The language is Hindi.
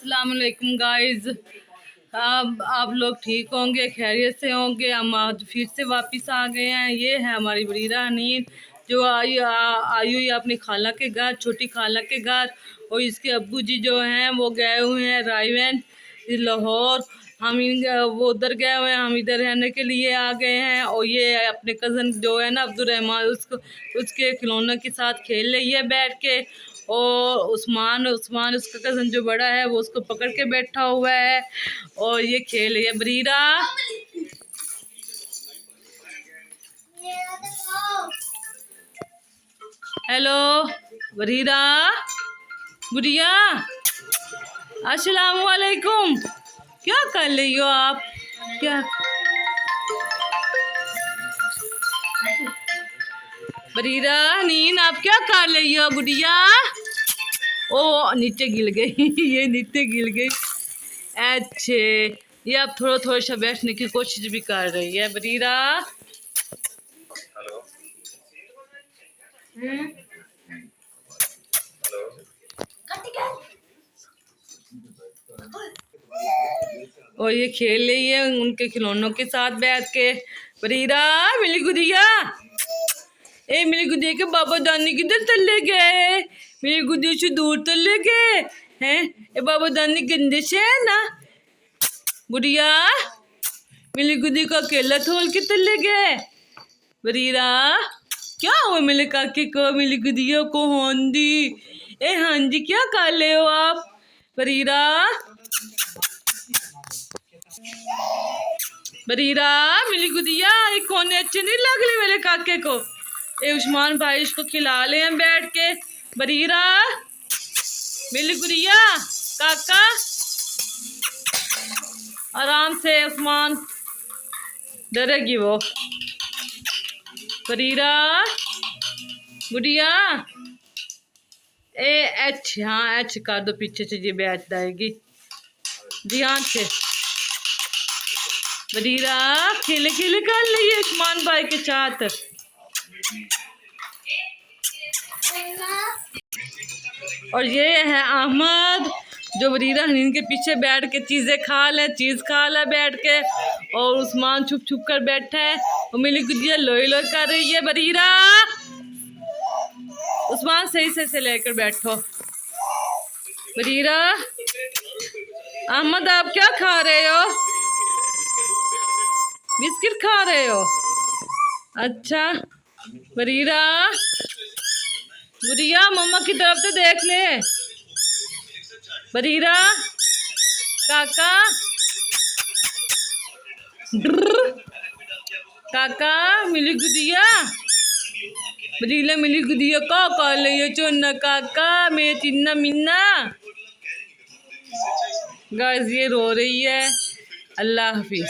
अस्सलाम वालेकुम गाइस। अब आप लोग ठीक होंगे, खैरियत से होंगे। हम आज फिर से वापस आ गए हैं। ये है हमारी बरीरा हनीन जो आई हुई अपनी खाला के घर, छोटी खाला के घर। और इसके अब्बू जी जो हैं वो गए हुए हैं रायवन लाहौर। हम वो उधर गए हुए हैं, हम इधर रहने के लिए आ गए हैं। और ये अपने कज़न जो है ना अब्दुर्रहमान, उसके खिलौनों के साथ खेल रही है बैठ के। और उस्मान उसका कज़न जो बड़ा है वो उसको पकड़ के बैठा हुआ है और ये खेल रही है बरीरा। हेलो बरीरा, गुड़िया, अस्सलाम वालेकुम। क्या कर रही हो आप? क्या बरीरा नीन, आप क्या कर रही हो गुड़िया? ओ नीचे गिर गई ये नीचे गिर गई। अच्छे, ये अब थोड़ा थोड़ा सा बैठने की कोशिश भी कर रही है बरीरा। और ये खेल रही है उनके खिलौनों के साथ बैठ के। बरीरा मिली गुड़िया, ए मेरी गुड़िया के बाबा दानी किधर चले गए? मेरी गुड़िया से दूर चले गए हैं। ए बाबा दानी गंदे से है ना गुड़िया। मेरी गुड़िया का अकेला छोड़ के चले गए। बरीरा क्या हुआ मेरे काके को, मेरी गुड़िया को? हांदी ए हांजी, क्या कर ले हो आप? बरीरा बरीरा मेरी गुड़िया, ये कोने अच्छे नहीं लग रहे मेरे काके को। ए उस्मान भाई इसको खिला ले हैं बैठ के। बरीरा मेरी गुड़िया, काका आराम से, उस्मान डरेगी वो। बरीरा गुड़िया, ए एच, हाँ एच कर दो पीछे से, ये बैठ जाएगी ध्यान से। बरीरा खेले खेले कर ली है उस्मान भाई के साथ। और ये है अहमद जो बरीरा हनीन के पीछे बैठ के चीज़ें खा ले बैठ के। और उस्मान छुप छुप कर बैठा है और मेरी गुड़िया लोई लोई कर रही है। बरीरा उस्मान सही से लेकर बैठो। बरीरा अहमद आप क्या खा रहे हो? बिस्किट खा रहे हो? अच्छा बरीरा, गुड़िया मम्मा की तरफ से देख ले। बरीरा काका, काका मिली गुड़िया, बरीला मिली गुड़िया का कर ले चोना काका मेरे चिन्ना मिन्ना। गाइस ये रो रही है। अल्लाह हाफिज।